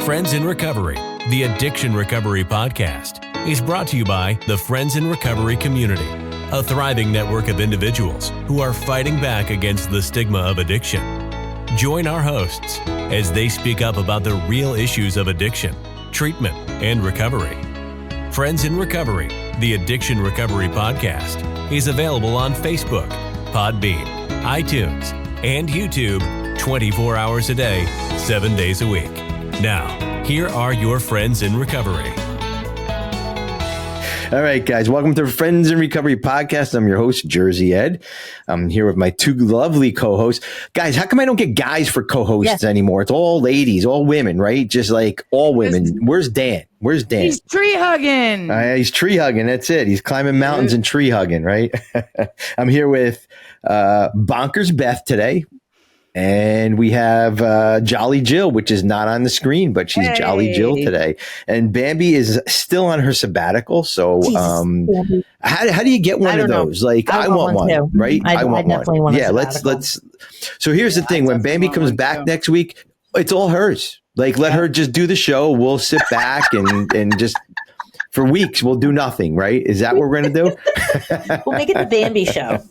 Friends in Recovery, the Addiction Recovery Podcast, is brought to you by the Friends in Recovery community, a thriving network of individuals who are fighting back against the stigma of addiction. Join our hosts as they speak up about the real issues of addiction, treatment, and recovery. Friends in Recovery, the Addiction Recovery Podcast, is available on Facebook, Podbean, iTunes, and YouTube 24 hours a day, 7 days a week. Now, here are your Friends in Recovery. All right, guys, welcome to Friends in Recovery Podcast. I'm your host, Jersey Ed. I'm here with my two lovely co-hosts. Guys, how come I don't get guys for co-hosts anymore? It's all ladies, all women, right? Just like all women. Where's Dan? He's tree hugging. He's tree hugging. That's it. He's climbing mountains and tree hugging, right? I'm here with Bonkers Beth today. And we have Jolly Jill, which is not on the screen, but she's Jolly Jill today. And Bambi is still on her sabbatical. So how do you get one of those? Know. Like, I want one, too. Right? I want one. Yeah, let's. So here's the thing. When Bambi comes back next week, it's all hers. Like, let her just do the show. We'll sit back and just for weeks, we'll do nothing, right? Is that what we're going to do? We'll make it the Bambi show.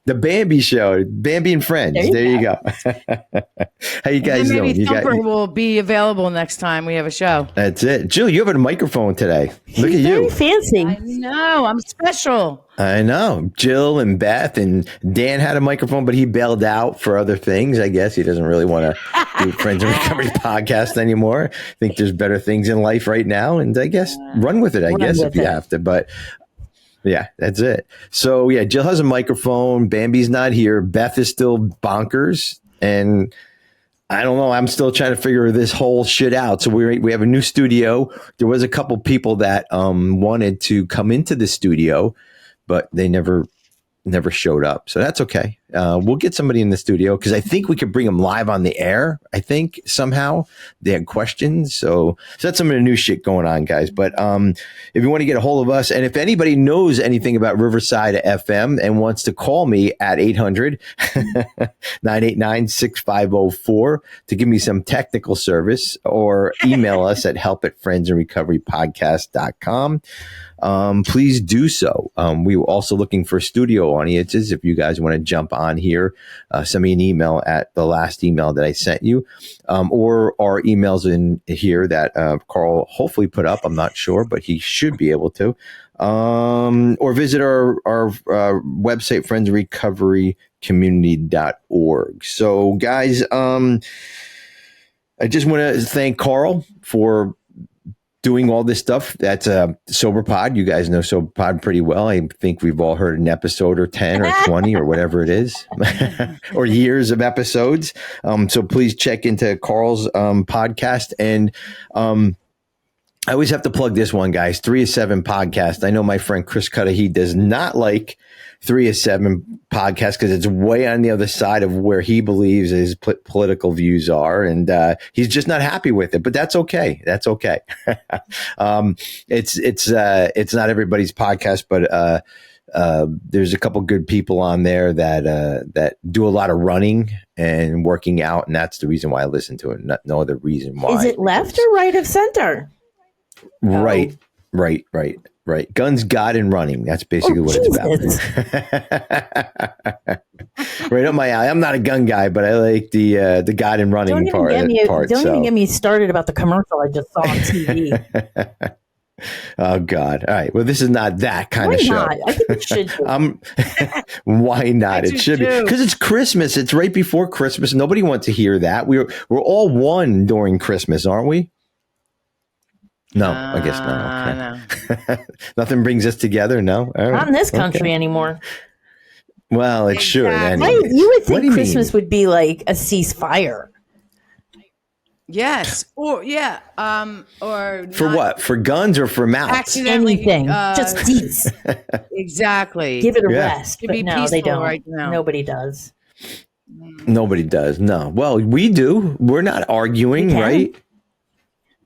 The Bambi show, Bambi and Friends. There you go. How you guys doing? Maybe Thumper will be available next time we have a show. That's it. Jill, you have a microphone today. Look at you. Very fancy. I know. I'm special. I know. Jill and Beth and Dan had a microphone, but he bailed out for other things. I guess he doesn't really want to do Friends in Recovery podcast anymore. I think there's better things in life right now. And I guess run with it, if you have to. But yeah, that's it. So yeah, Jill has a microphone. Bambi's not here. Beth is still bonkers. And I don't know. I'm still trying to figure this whole shit out. So we have a new studio. There was a couple people that wanted to come into the studio, but they never showed up. So that's okay. We'll get somebody in the studio because I think we could bring them live on the air. I think somehow they had questions. So that's some of the new shit going on, guys. But if you want to get a hold of us, and if anybody knows anything about Riverside FM and wants to call me at 800-989-6504 to give me some technical service, or email us at help@friendsandrecoverypodcast.com. Please do so. We were also looking for studio audiences. If you guys want to jump on here, send me an email at the last email that I sent you, or our emails in here that Carl hopefully put up. I'm not sure, but he should be able to. Or visit our website, friendsrecoverycommunity.org. So, guys, I just want to thank Carl for doing all this stuff. That's Sober Pod. You guys know Sober Pod pretty well. I think we've all heard an episode or 10 or 20 or whatever it is, or years of episodes. So please check into Carl's podcast. And I always have to plug this one, guys, 3 of 7 podcast. I know my friend Chris Cudahy does not like 3 of 7 podcast because it's way on the other side of where he believes his political views are. And he's just not happy with it, but that's okay. That's okay. It's not everybody's podcast, but there's a couple good people on there that do a lot of running and working out. And that's the reason why I listen to it. No other reason why. Is it left or right of center? Right. Guns, God, and running. That's basically what it's about. Right up my alley. I'm not a gun guy, but I like the God and running part. Don't even get me started about the commercial I just saw on TV. Oh, God. All right. Well, this is not that kind of show. Why not? I think it should be. Why not? It should be. Because it's Christmas. It's right before Christmas. Nobody wants to hear that. We're all one during Christmas, aren't we? No, I guess not. Okay. No. Nothing brings us together. No, right. Not in this country anymore. Well, it should. Anyway. You would think Christmas would be like a ceasefire. Yes, or or for what? For guns or for mouths? Anything, just cease. Exactly. Give it a rest. But no, they don't. Right now. Nobody does. Nobody does. No. Well, we do. We're not arguing, right?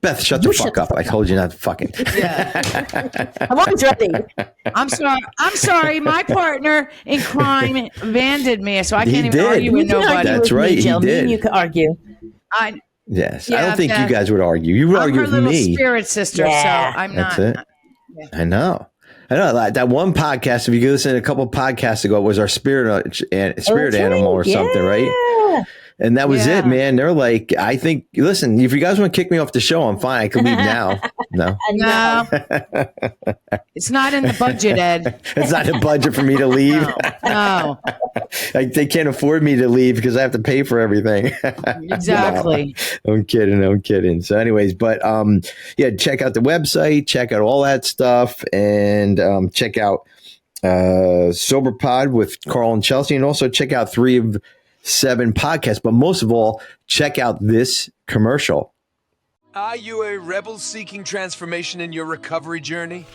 Beth, shut the fuck up. I told you not to fucking. Yeah. I'm always ready. I'm sorry. My partner in crime vanded me, so I can't even argue with nobody. That's right. Jill. He did. You can argue. Yes. Yeah, I don't think Beth. you guys would argue. You would I'm argue her with little me. spirit sister, Yeah. so I'm That's not. it. I know. That one podcast, if you listen to a couple podcasts ago, was our spirit animal or something, right? And that was it, man. They're like, I think, listen, if you guys want to kick me off the show, I'm fine. I can leave now. No. No, it's not in the budget, Ed. It's not a budget for me to leave. No, Like, they can't afford me to leave because I have to pay for everything. exactly. No, I'm kidding. So anyways, but yeah, check out the website, check out all that stuff, and check out Sober Pod with Carl and Chelsea, and also check out 3 of 7 podcasts. But most of all, check out this commercial. Are you a rebel seeking transformation in your recovery journey?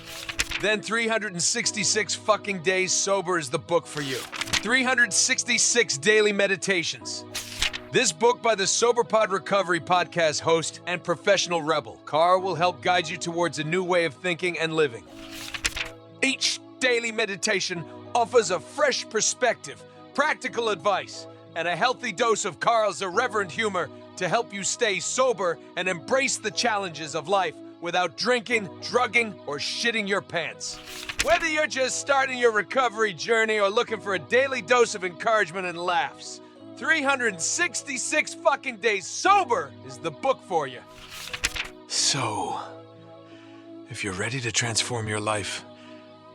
Then 366 fucking days sober is the book for you. 366 daily meditations. This book by the Sober Pod Recovery podcast host and professional rebel, Carl, will help guide you towards a new way of thinking and living. Each daily meditation offers a fresh perspective, practical advice, and a healthy dose of Carl's irreverent humor to help you stay sober and embrace the challenges of life without drinking, drugging, or shitting your pants. Whether you're just starting your recovery journey or looking for a daily dose of encouragement and laughs, 366 fucking days sober is the book for you. So, if you're ready to transform your life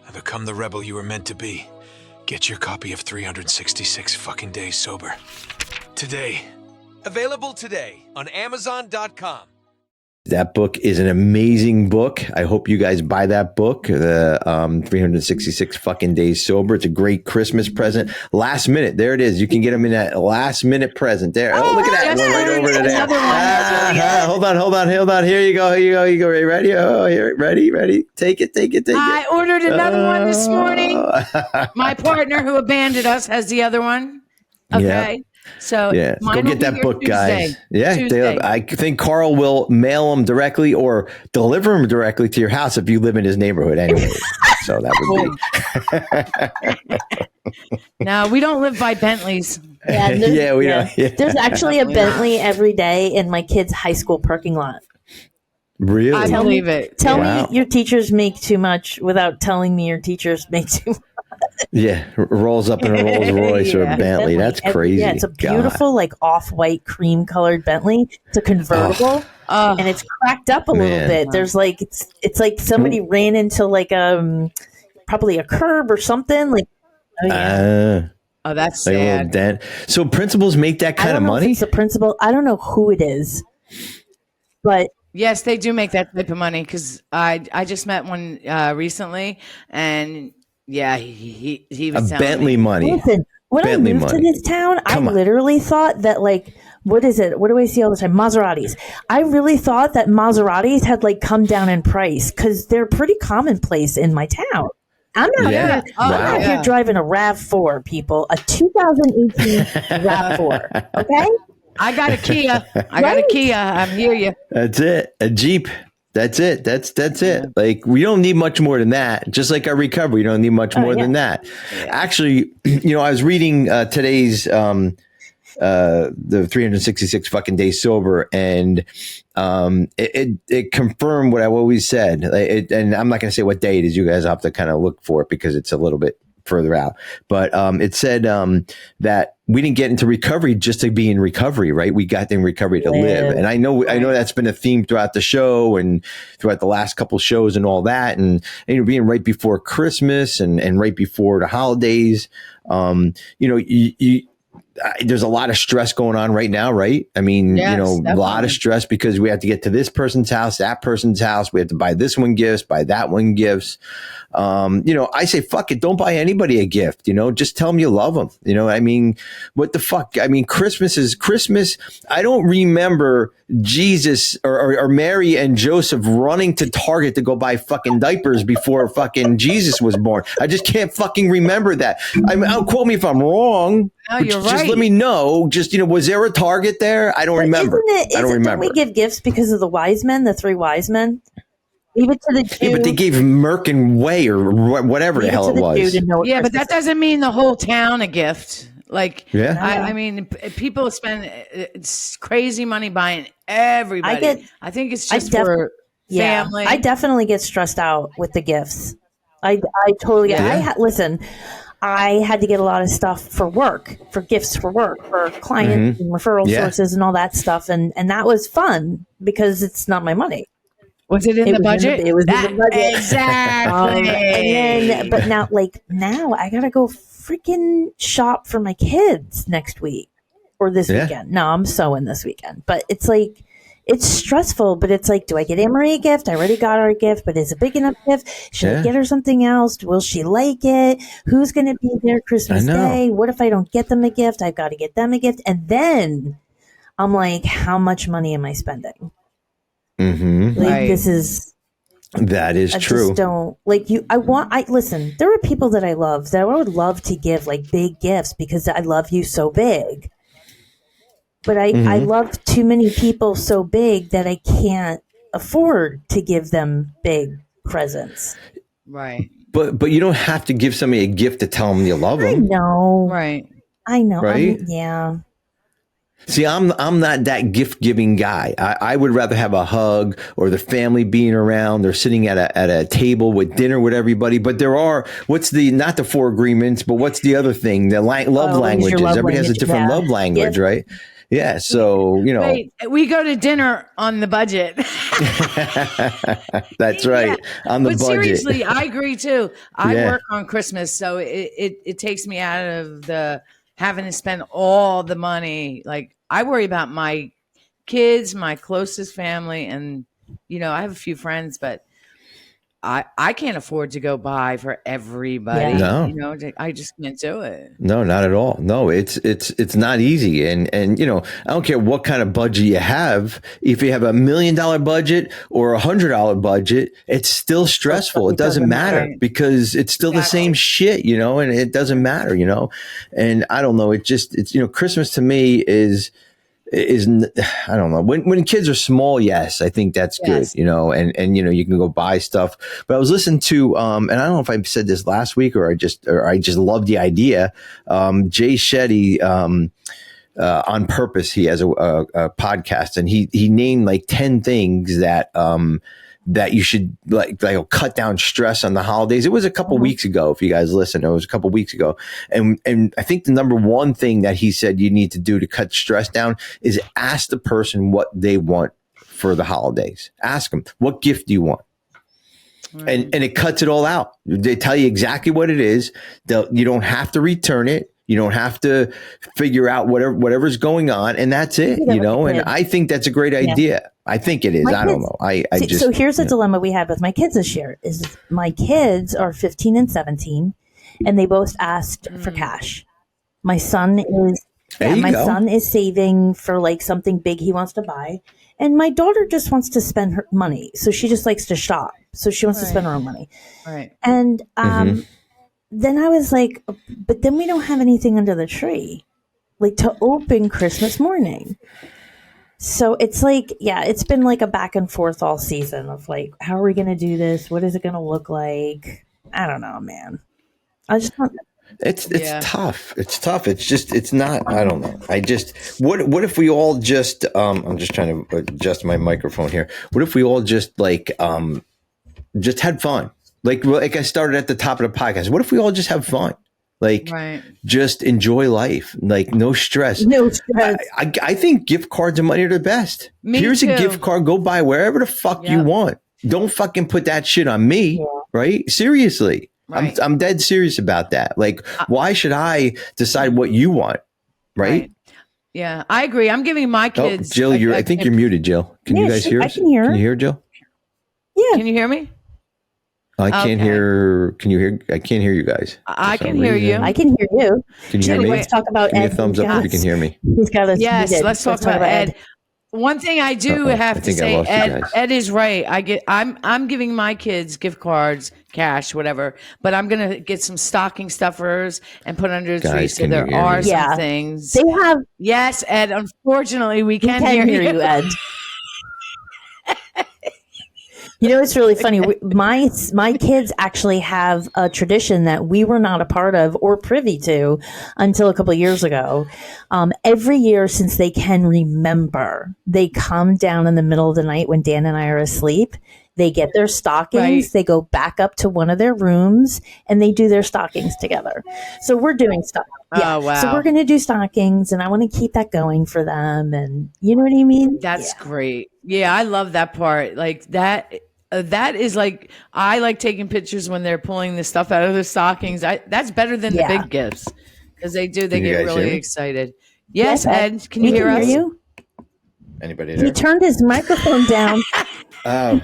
and become the rebel you were meant to be, get your copy of 366 fucking days sober today. Available today on Amazon.com. That book is an amazing book. I hope you guys buy that book, the 366 fucking days sober. It's a great Christmas present. Last minute. There it is. You can get them in that last minute present there. Oh, look at that. One right over to there. Hold on. Here you go. Ready? Oh, here. Ready? Take it. I ordered another one this morning. My partner who abandoned us has the other one. Okay. Yeah. So yeah, go get that book, guys. Yeah, Tuesday. I think Carl will mail them directly or deliver them directly to your house if you live in his neighborhood anyway. So that would be. No, we don't live by Bentleys. Yeah, we don't. Yeah. There's actually a Bentley every day in my kid's high school parking lot. Really? I believe it. Tell me your teachers make too much without telling me your teachers make too much. Yeah, rolls up in a Rolls Royce or a Bentley. That's crazy. Yeah, it's a beautiful, like off-white, cream-colored Bentley. It's a convertible, and it's cracked up a little bit. There's like it's like somebody ran into like probably a curb or something. Like, that's like sad. A little dent. So principals make that kind of money. It's a principal. I don't know who it is, but. Yes, they do make that type of money because I just met one recently, and yeah, he was a Bentley money. Listen, when Bentley I moved to this town, I literally thought that like, what is it? What do I see all the time? Maseratis. I really thought that Maseratis had like come down in price because they're pretty commonplace in my town. I'm not here driving a RAV4, people. A 2018 RAV4. Okay. I got a Kia. I hear you. That's it. A Jeep. That's it. That's it. Like, we don't need much more than that. Just like our recovery, we don't need much more than that. Yeah. Actually, I was reading today's the 366 fucking days sober, and it confirmed what I've always said. And I'm not going to say what day it is. You guys have to kind of look for it because it's a little bit further out. But it said that we didn't get into recovery just to be in recovery, right? We got in recovery to live. And I know that's been a theme throughout the show and throughout the last couple of shows and all that. And being right before Christmas and right before the holidays, there's a lot of stress going on right now, right? I mean, definitely. A lot of stress because we have to get to this person's house, that person's house. We have to buy this one gifts, buy that one gifts. I say, fuck it. Don't buy anybody a gift, just tell them you love them. I mean, what the fuck? I mean, Christmas is Christmas. I don't remember Jesus or Mary and Joseph running to Target to go buy fucking diapers before fucking Jesus was born. I just can't fucking remember that. Don't quote me if I'm wrong. No, you're right. Just let me know. Just, was there a Target there? I don't remember. I don't remember. Don't we give gifts because of the wise men, the 3 wise men? Leave it to the Jew. Yeah, but they gave Merkin Way or whatever the hell it was. Yeah, but that doesn't mean the whole town a gift. Like, Yeah. I mean, people spend crazy money buying everybody. I think it's just for family. I definitely get stressed out with the gifts. I totally. Yeah. Listen. I had to get a lot of stuff for work, for gifts for work, for clients and referral sources and all that stuff, and that was fun because it's not my money. Was it in the budget? It was in the budget. Exactly. But now I gotta go freaking shop for my kids next week or this weekend. No, I'm sewing this weekend, but it's like, it's stressful, but it's like, do I get Anne-Marie a gift? I already got her a gift, but is it a big enough gift? Should I get her something else? Will she like it? Who's going to be there Christmas Day? What if I don't get them a gift? I've got to get them a gift. And then I'm like, how much money am I spending? Mm-hmm. Like, that is true. Just don't listen, there are people that I love that I would love to give like big gifts because I love you so big. But I love too many people so big that I can't afford to give them big presents. Right. But you don't have to give somebody a gift to tell them you love them. I know. Right. I know. Right. Yeah. See, I'm not that gift giving guy. I would rather have a hug or the family being around or sitting at a table with dinner with everybody. But there are not the 4 agreements, but what's the other thing? The love languages. Everybody has a different love language, right? Yeah. So, Wait, we go to dinner on the budget. That's right. On the budget. But seriously, I agree too. I work on Christmas, so it takes me out of the having to spend all the money. Like, I worry about my kids, my closest family, and I have a few friends, but I can't afford to go buy for everybody. Yeah. No. I just can't do it. No, not at all. No, it's not easy. And I don't care what kind of budget you have. If you have $1 million budget or $100 budget, it's still stressful. It doesn't matter because it's still the same shit, and it doesn't matter, and I don't know. It's Christmas to me is I don't know, when kids are small. Yes, I think that's good, and you can go buy stuff. But I was listening to, and I don't know if I said this last week or I just love the idea. Jay Shetty, on purpose, he has a podcast, and he named like 10 things that you should like cut down stress on the holidays. It was a couple weeks ago. If you guys listen, it was a couple weeks ago. And I think the number one thing that he said you need to do to cut stress down is ask the person what they want for the holidays. Ask them, what gift do you want? Right. And it cuts it all out. They tell you exactly what it is. You don't have to return it. You don't have to figure out whatever's going on, and that's it, and I think that's a great idea. I think it is. I don't know. So here's a dilemma we had with my kids this year is my kids are 15 and 17 and they both asked for cash. My son is saving for like something big he wants to buy. And my daughter just wants to spend her money. So she just likes to shop. So she wants to spend her own money. Right. And, then I was like, but then we don't have anything under the tree, like to open Christmas morning. So it's like, it's been like a back and forth all season of like, how are we going to do this? What is it going to look like? I don't know, man. I just don't. It's tough. It's tough. It's not, I don't know. What if we all just, I'm just trying to adjust my microphone here. What if we all just just had fun? Like I started at the top of the podcast. What if we all just have fun? Just enjoy life. Like no stress. No stress. I think gift cards and money are the best. Here's a gift card. Go buy wherever the fuck you want. Don't fucking put that shit on me. Yeah. Right? Seriously. Right. I'm dead serious about that. Like, why should I decide what you want? Right? Yeah, I agree. I'm giving my kids. Jill, I think you're muted, Jill. Can you guys hear us? I can hear. Can you hear, Jill? Yeah. Can you hear me? I can't hear. Can you hear? I can't hear you guys. I can hear you. I can hear you. Can you hear me? Let's talk about Give me Ed. a thumbs up if you can hear me. He's got us. Yes, let's talk about Ed. One thing I do have to say, Ed is right. I'm giving my kids gift cards, cash, whatever, but I'm gonna get some stocking stuffers and put under the tree. So there are some things. They have. Yes, Ed. Unfortunately, we can't hear you, Ed. You know, it's really funny. My kids actually have a tradition that we were not a part of or privy to until a couple of years ago. Every year since they can remember, they come down in the middle of the night when Dan and I are asleep. They get their stockings, Right. they go back up to one of their rooms, and they do their stockings together. So we're doing stuff. Yeah. Oh, wow. So we're going to do stockings, and I want to keep that going for them. And you know what I mean? That's great. Yeah, I love that part. Like that. That is like, I like taking pictures when they're pulling the stuff out of their stockings. That's better than the big gifts because they get really excited. Yes, Ed, can you hear us? Anybody there? He turned his microphone down. Oh,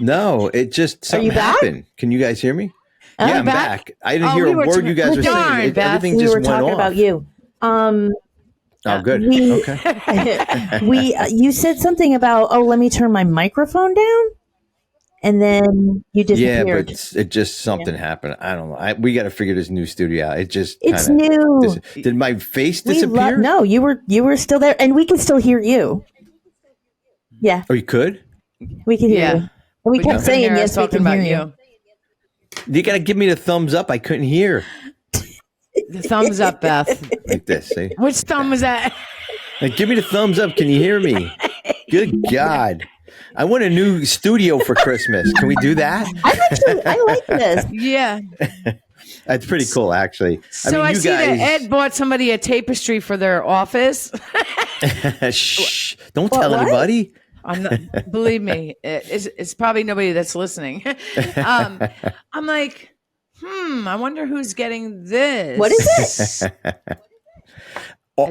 no, it just something happened. Can you guys hear me? Yeah, I'm back. I didn't hear a word you guys were saying. Everything just went off. We were talking about you. Oh, good. Okay. You said something about, let me turn my microphone down. And then you disappeared. Yeah, but it just something happened. I don't know. We got to figure this new studio out. It's new. Did my face disappear? No, you were still there, and we can still hear you. Yeah. Oh, you could? We can hear you. And we kept saying yes, we can hear you. You got to give me the thumbs up. I couldn't hear. The thumbs up, Beth. Like this. See? Which thumb was that? Like, give me the thumbs up. Can you hear me? Good God. I want a new studio for Christmas. Can we do that? I like this. Yeah. That's pretty cool, actually. So I see that Ed bought somebody a tapestry for their office. Shh. Don't tell anybody. Believe me, it's probably nobody that's listening. I'm like, I wonder who's getting this. What is it?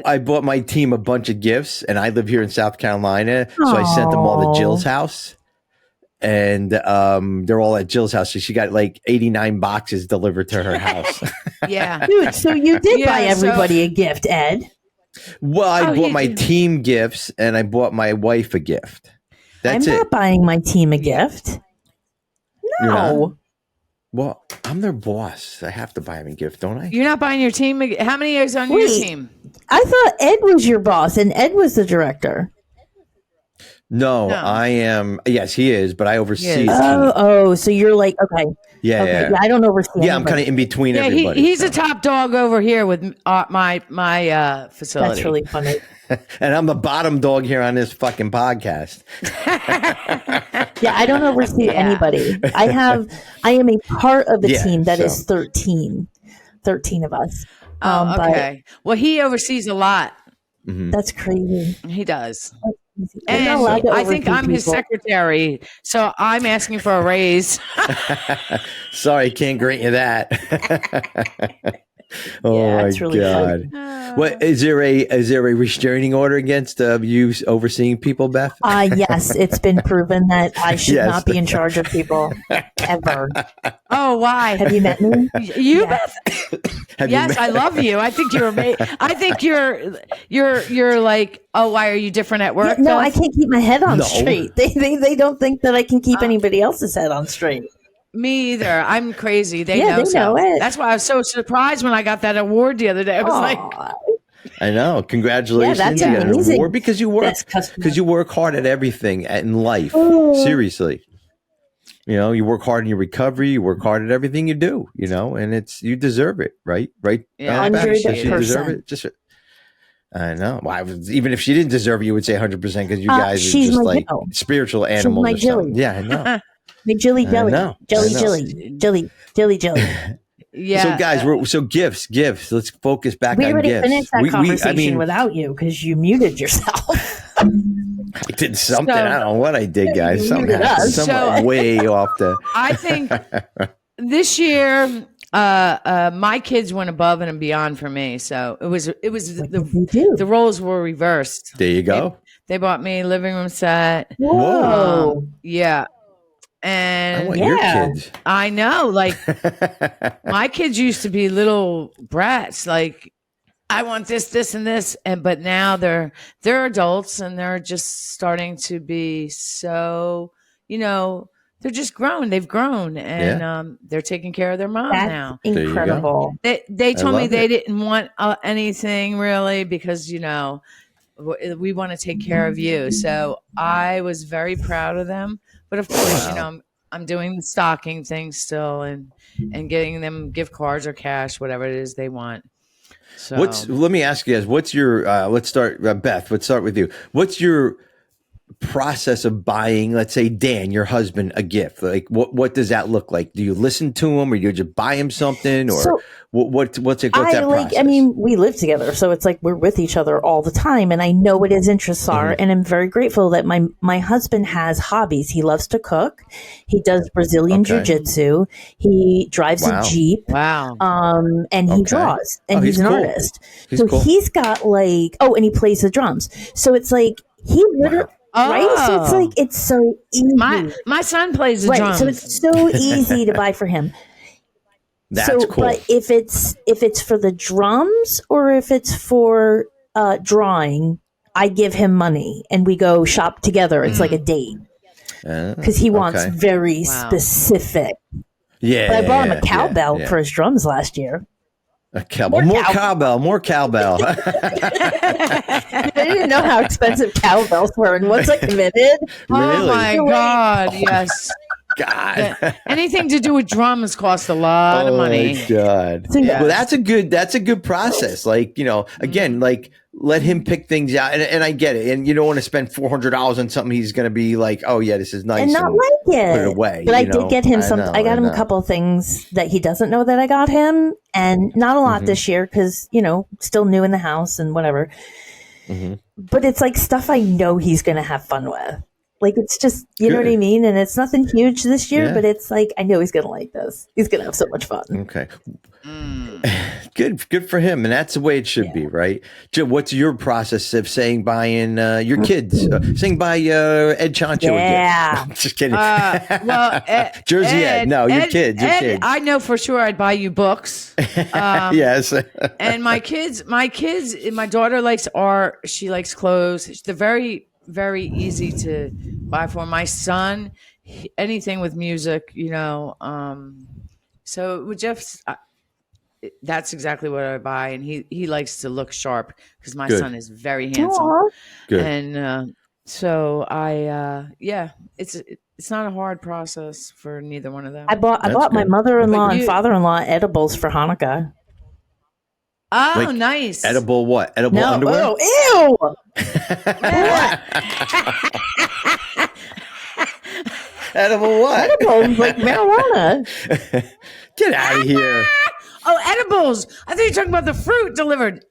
I bought my team a bunch of gifts, and I live here in South Carolina, so I sent them all to Jill's house, and they're all at Jill's house. So she got like 89 boxes delivered to her house. Yeah, dude. So you did buy everybody a gift, Ed? Well, I bought my team gifts, and I bought my wife a gift. That's I'm not buying my team a gift. No. Well, I'm their boss. I have to buy them a gift, don't I? You're not buying your team. How many is on your team? I thought Ed was your boss and Ed was the director. No, I am. Yes, he is, but I oversee his team. Oh, so you're like, okay. Yeah. I don't oversee anybody. I'm kind of in between everybody. He's a top dog over here with my facility. That's really funny. And I'm the bottom dog here on this fucking podcast. Yeah, I don't oversee anybody. I am a part of the team that is 13 of us. Okay. Well, he oversees a lot. Mm-hmm. That's crazy. He does. And I think I'm his secretary, so I'm asking for a raise. Sorry, can't grant you that. Oh my really God! What is there a restraining order against you overseeing people, Beth? Yes, it's been proven that I should not be in charge of people ever. Oh, why? Have you met me? Beth? Yes, I love you. I think you're amazing. I think you're like, oh, why are you different at work? No, I can't keep my head on straight. They don't think that I can keep anybody else's head on straight. Me either. I'm crazy. They know it. That's why I was so surprised when I got that award the other day. I was like, I know. Congratulations. Yeah, that's amazing. An award because you work hard at everything in life. Seriously. You work hard in your recovery, you work hard at everything you do, and you deserve it, right? Right? Yeah, 100%. You deserve it. I know. Well, even if she didn't deserve it, you would say 100% because you guys are just like spiritual animals. She's my Jilly. Yeah, I know. My Jilly. Jilly. Yeah. So guys, gifts. Let's focus back on gifts. We already finished that conversation without you because you muted yourself. I did something. I don't know what I did, guys. Something way off the. I think this year, my kids went above and beyond for me. So it was the roles were reversed. There you go. They bought me a living room set. Whoa. Yeah. And I want your kids. I know. Like my kids used to be little brats. Like I want this, and this, but now they're adults and they're just starting to be so, they're just grown. They've grown and they're taking care of their mom now. Incredible. They told me they didn't want anything really because, we want to take care of you. So I was very proud of them. But of course, I'm doing the stocking thing still and getting them gift cards or cash, whatever it is they want. So let me ask you guys, what's your, let's start, Beth, let's start with you. What's your process of buying, let's say, Dan, your husband, a gift? Like, what does that look like? Do you listen to him, or do you just buy him something, or what's that process? I mean, we live together, so it's like we're with each other all the time, and I know what his interests are, and I'm very grateful that my husband has hobbies. He loves to cook. He does Brazilian jiu-jitsu. He drives a Jeep. Wow. And he draws, and he's an artist. Cool. He's got and he plays the drums. So it's like he literally. Right, so it's like it's so easy. My son plays the drums, so it's so easy to buy for him. That's cool. But if it's for the drums or if it's for drawing, I give him money and we go shop together. It's like a date because he wants very specific. Yeah, but I bought him a cowbell for his drums last year. A cowbell, more cowbell. I didn't know how expensive cowbells were, and once I committed, really? Oh my God, yes. God, anything to do with drums costs a lot of money. Oh my God. Yeah. Well, that's a good process. Like, again, like let him pick things out, and I get it. And you don't want to spend $400 on something he's going to be like, oh yeah, this is nice, and not like it. Put it away. But I did get him some. I got him a couple of things that he doesn't know that I got him, and not a lot this year because still new in the house and whatever. But it's like stuff I know he's going to have fun with. Like, it's just, you know what I mean? And it's nothing huge this year, but it's like, I know he's going to like this. He's going to have so much fun. Okay. Good for him. And that's the way it should be, right? Jill, what's your process of buying your kids, saying buy Ed Chancho a gift? Just kidding. Jersey Ed. No, your kids. I know for sure I'd buy you books. Yes. And my daughter likes art. She likes clothes. They're very, very easy to buy for. My son, anything with music, so it would just that's exactly what I buy, and he likes to look sharp because my son is very handsome. Aww. Good. And so I it's not a hard process for neither one of them. I bought my mother-in-law and father-in-law edibles for Hanukkah. Oh, nice. Edible what? Edible underwear? Oh, ew. Edible what? Edibles, like marijuana. Get out of here. Oh, edibles. I thought you were talking about the fruit delivered.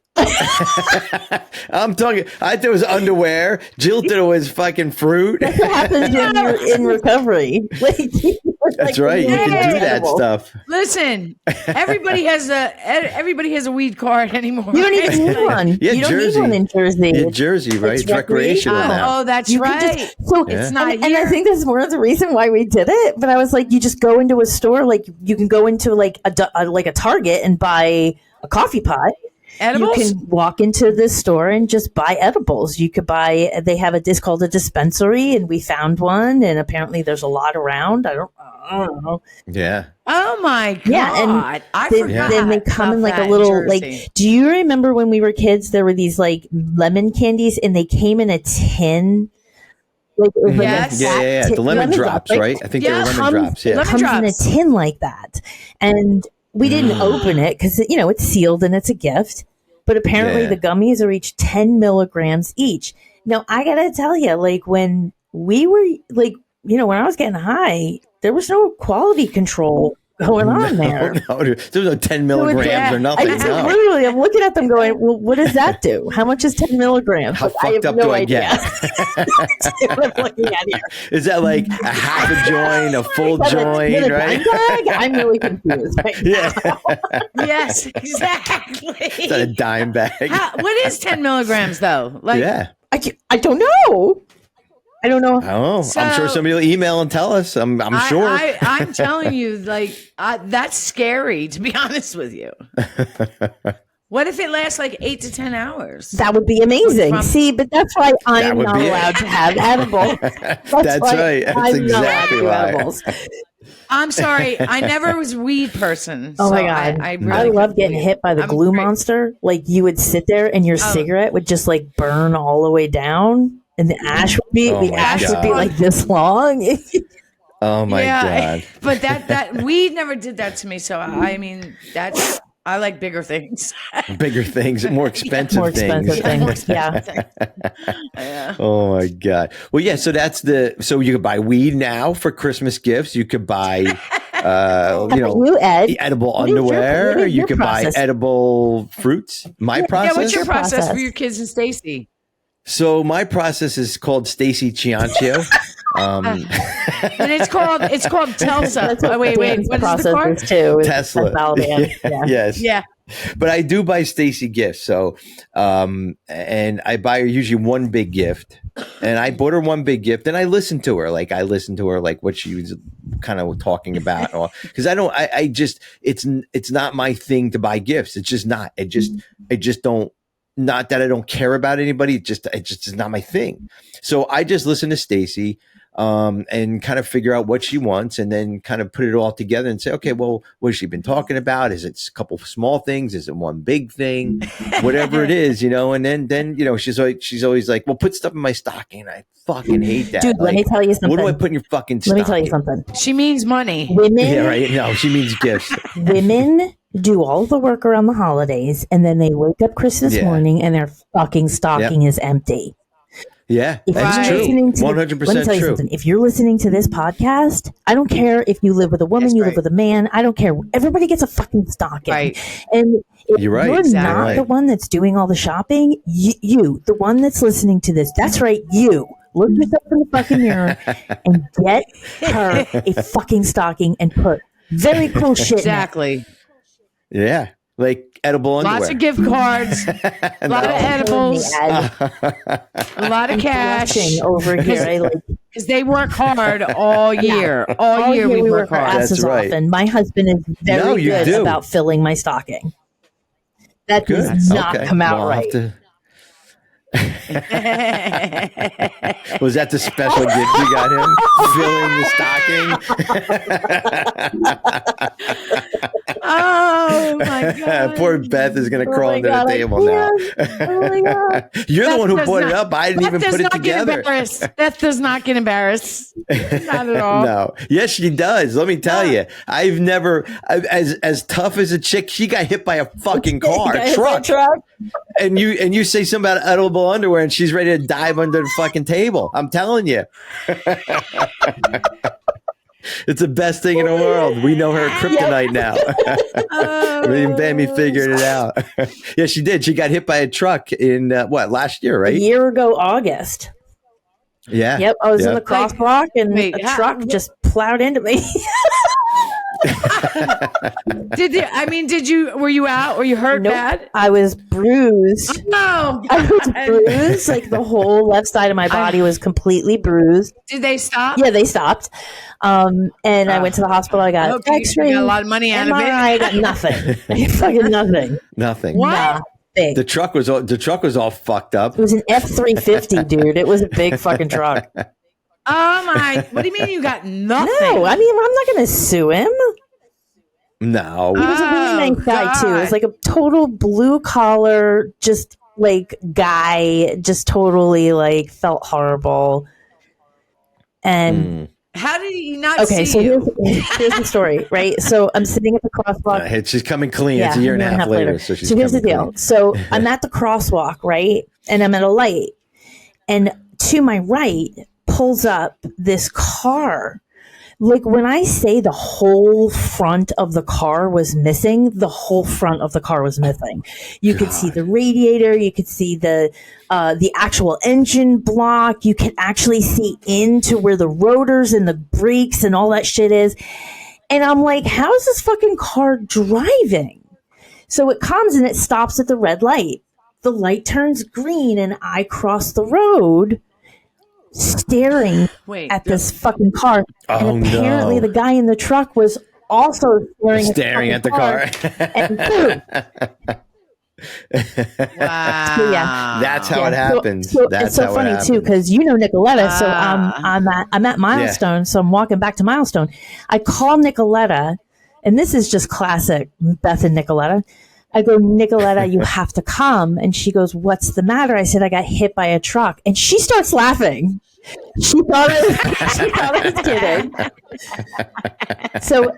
I'm talking. I thought it was underwear. Jill thought it was fucking fruit. That's what happens when you're in recovery. That's right. You can do that stuff. Listen, everybody has a weed card anymore. You don't even need one. Yeah, you don't Jersey. need one in Jersey. Yeah, Jersey, right? It's recreational now. Oh, that's right. It's not and here. I think that's more of the reason why we did it. But I was like, you just go into a store, like you can go into like a Target and buy a coffee pot. Edibles? You can walk into this store and just buy edibles. You could buy, they have it's called a dispensary, and we found one, and apparently there's a lot around. I don't know. Yeah. Oh my God. Yeah, and I forgot. Then they come in like a that little, Jersey. like, do you remember when we were kids, there were these like lemon candies and they came in a tin? Like, it was Yes. Yeah. The lemon drops, right? I think they were lemon drops. Yeah. It comes in a tin like that. And we didn't open it because, it's sealed and it's a gift. But apparently the gummies are each 10 milligrams each. Now, I got to tell you, like, when we were, like, when I was getting high, there was no quality control going on there. No, there was no 10 milligrams or nothing. Literally, I'm looking at them going, well, what does that do? How much is 10 milligrams? How fucked up do I get? What I'm looking at here. Is that like a half a joint, a full joint, right? I'm really confused right now. Yes, exactly. Is that a dime bag? What is 10 milligrams, though? Like, I don't know. I don't know. Oh, so, I'm sure somebody will email and tell us. I'm sure. I'm telling you, like, that's scary, to be honest with you. What if it lasts like 8 to 10 hours? That would be amazing. See, but that's why I'm not allowed to have edibles. That's right. That's exactly why. I'm sorry. I never was a weed person. Oh so my God. I I really love getting believe hit by the I'm glue great. monster. Like you would sit there and your cigarette would just like burn all the way down, and the ash would be like this long. Oh my God. But that weed never did that to me. So I mean, I like bigger things. Bigger things, more expensive More expensive things. Yeah. Yeah. Oh my God. Well, yeah. So so you could buy weed now for Christmas gifts. You could buy, Ed? edible What is your- underwear. what is You your could process? buy edible fruits. My process. Yeah, what's your process process? for your kids and Stacy? So my process is called Stacy Ciancio. And it's called Telsa. That's what Wait, Dan's what is the process card? is too. is Tesla. Bell Dan. Yeah. Yes. Yeah. But I do buy Stacy gifts. So, and I buy her usually one big gift, and I bought her one big gift, and I listen to her. Like what she was kind of talking about, because it's not my thing to buy gifts. It's just not. I just don't. Not that I don't care about anybody. It just is not my thing. So I just listen to Stacy. And kind of figure out what she wants, and then kind of put it all together and say, okay, well, what has she been talking about? Is it a couple of small things? Is it one big thing? Whatever it is, and then she's always like, well, put stuff in my stocking. I fucking hate that. Dude, let me tell you something. What do I put in your fucking stocking? Let me tell you something. She means money. Women, Yeah, right. No, she means gifts. women do all the work around the holidays, and then they wake up Christmas morning and their fucking stocking is empty. Yeah, If that's you're true. listening to- 100% let me tell you true. something. If you're listening to this podcast, I don't care if you live with a woman, That's you right. live with a man. I don't care. Everybody gets a fucking stocking. Right. And if You're right. you're Exactly not right. the one that's doing all the shopping, you, the one that's listening to this, that's right, you. Look yourself in the fucking mirror and get her a fucking stocking and put very cool shit in it. Exactly. Yeah, like edible underwear. Lots of gift cards, a lot of edibles, Ed, a lot of cash. blushing over here. I like Because they work hard all year. All year we work our hard. asses That's right. off, and my husband is very No, you good do. about filling my stocking. That Good. does not Okay. come out Well, I'll have right. to- Was that the special gift you got him? Filling the stocking? Oh my God. Poor Beth is going to crawl my under God, the I table now. Oh my God. You're the Beth one who does brought it not- up. I didn't Beth even does put it not get together. embarrassed. Beth does not get embarrassed. Not at all. No. Yes, she does. Let me tell you. I've never, as tough as a chick, she got hit by a fucking car, a truck. And you say something about edible underwear, and she's ready to dive under the fucking table. I'm telling you. It's the best thing in the world. We know her kryptonite now. Me and Bammy figured it out. Yeah, she did. She got hit by a truck in last year, A right? year ago, August. Yeah. Yep, I was in Yep. the crosswalk, and Wait, a truck just plowed into me. Were you out? Were you hurt Nope. bad? I was bruised. No. I was bruised. Like the whole left side of my body was completely bruised. Did they stop? Yeah, they stopped. And I went to the hospital. I I got hope you X-ray. got a lot of money out of MRI, it. I got nothing. I got fucking nothing. Nothing. What? Big. The truck was all fucked up. It was an F-350, dude. It was a big fucking truck. Oh my! What do you mean you got nothing? No, I mean, I'm not going to sue him. No. He was a really nice guy, too. It was God. like a total blue collar, just like guy, just totally like felt horrible. And How did he not okay, see so you? here's the story, right? So I'm sitting at the crosswalk. She's coming clean. It's a year and a half later. So here's the deal. clean. So I'm at the crosswalk, right? And I'm at a light. And to my right pulls up this car. Like when I say the whole front of the car was missing, the whole front of the car was missing. You could see the radiator, you could see the actual engine block, you could actually see into where the rotors and the brakes and all that shit is. And I'm like, how is this fucking car driving? So it comes and it stops at the red light. The light turns green and I cross the road staring at this fucking car. And apparently the guy in the truck was also staring at the car. And boom, Wow. So, yeah. That's how it happens. So That's it's so how it funny happens. too, because you know Nicoletta. So I'm at Milestone. So I'm walking back to Milestone. I call Nicoletta, and this is just classic Beth and Nicoletta. I go, Nicoletta, you have to come. And she goes, what's the matter? I said, I got hit by a truck. And she starts laughing. She thought I was kidding. So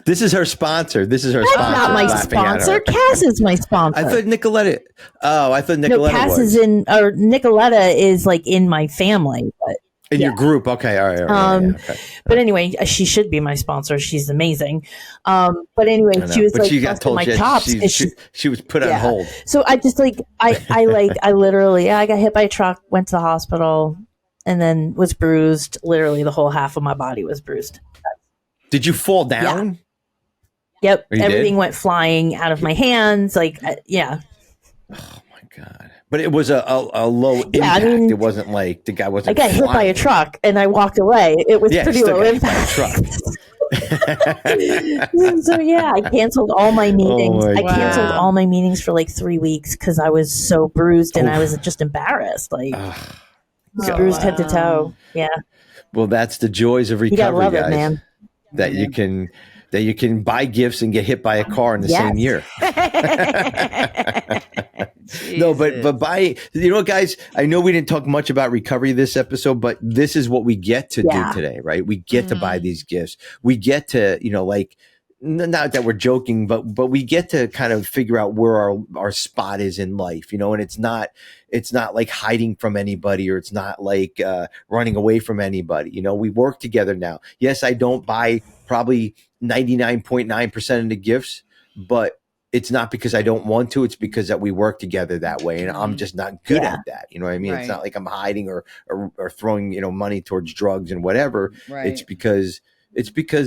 this is her sponsor. That's not my sponsor. Cass is my sponsor. I thought Nicoletta. Oh, I thought Nicoletta no, Cass was. Nicoletta is like in my family, but in your group. Okay, all right. Okay. But anyway, she should be my sponsor. She's amazing. But anyway, she was but like she got told my chops. She was put on hold. So I just I literally I got hit by a truck, went to the hospital, and then was bruised. Literally, the whole half of my body was bruised. Did you fall down? Yeah. Yep. Everything went flying out of my hands. Yeah. Oh my God. But it was a low impact. It wasn't like the guy wasn't. I got hit by a truck and I walked away. It was pretty low impact. So yeah, I canceled all my meetings. I canceled all my meetings for like 3 weeks because I was so bruised and I was just embarrassed. Bruised head to toe. Yeah. Well, that's the joys of recovery, you gotta love guys. It, man. That you can buy gifts and get hit by a car in the same year. No, but buy, guys, I know we didn't talk much about recovery this episode, but this is what we get to do today, right? We get to buy these gifts. We get to, not that we're joking, but we get to kind of figure out where our spot is in life, and it's not like hiding from anybody, or it's not like running away from anybody. We work together now. Yes, I don't buy probably 99.9% of the gifts, but it's not because I don't want to. It's because that we work together that way, and I'm just not good at that. You know what I mean? Right. It's not like I'm hiding or throwing money towards drugs and whatever. Right. It's because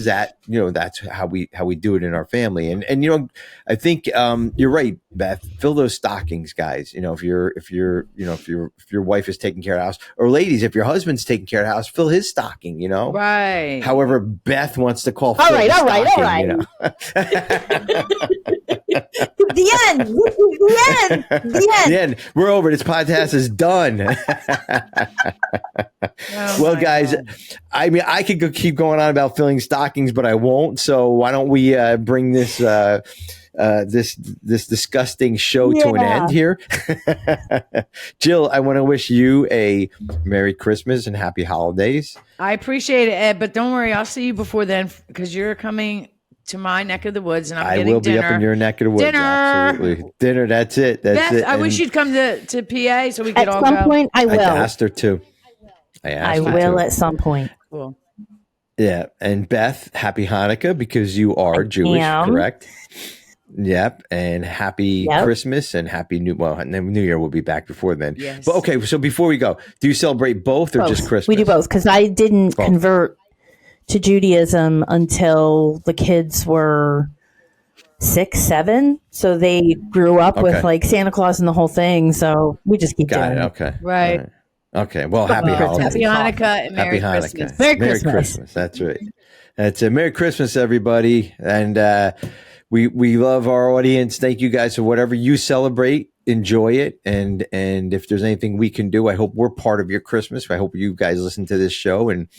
that that's how we do it in our family. And I think you're right, Beth. Fill those stockings, guys. If your wife is taking care of the house, or ladies, if your husband's taking care of the house, fill his stocking. Right. However, Beth wants to call. All right. The end. We're over. This podcast is done. Well, guys, God. I mean, I could keep going on about filling stockings, but I won't. So why don't we bring this this disgusting show to an end here? Jill, I want to wish you a Merry Christmas and Happy Holidays. I appreciate it, Ed, but don't worry, I'll see you before then because you're coming to my neck of the woods, and I will be up in your neck of the woods. Dinner, absolutely. Dinner. That's it. Beth, it. I wish you'd come to PA so we could all go. At some point, I will. I asked her to. I will at some point. Cool. Yeah, and Beth, Happy Hanukkah because you are Jewish, correct? Yep, and Happy Christmas and Happy New Year. Will be back before then. Yes. But okay, so before we go, do you celebrate both or just Christmas? We do both because I didn't convert to Judaism until the kids were 6, 7. So they grew up with like Santa Claus and the whole thing. So we just keep doing it. Okay. Right. Okay. Well, happy holidays. Happy Hanukkah and Merry Christmas. Merry Christmas. That's right. That's a Merry Christmas, everybody. And we love our audience. Thank you guys for whatever you celebrate. Enjoy it. And if there's anything we can do, I hope we're part of your Christmas. I hope you guys listen to this show and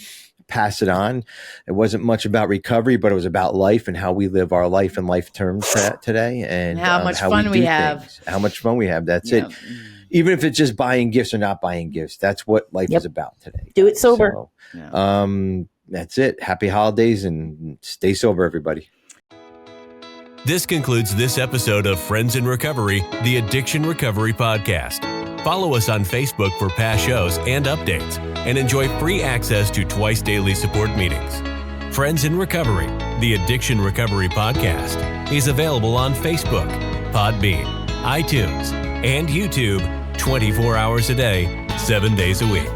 pass it on. It wasn't much about recovery, but it was about life and how we live our life in life terms today, and how much fun we have. How much fun we have. That's it. Even if it's just buying gifts or not buying gifts, that's what life is about today. Do it sober. So, that's it. Happy holidays and stay sober, everybody. This concludes this episode of Friends in Recovery, the Addiction Recovery Podcast. Follow us on Facebook for past shows and updates, and enjoy free access to twice daily support meetings. Friends in Recovery, the Addiction Recovery Podcast, is available on Facebook, Podbean, iTunes, and YouTube 24 hours a day, 7 days a week.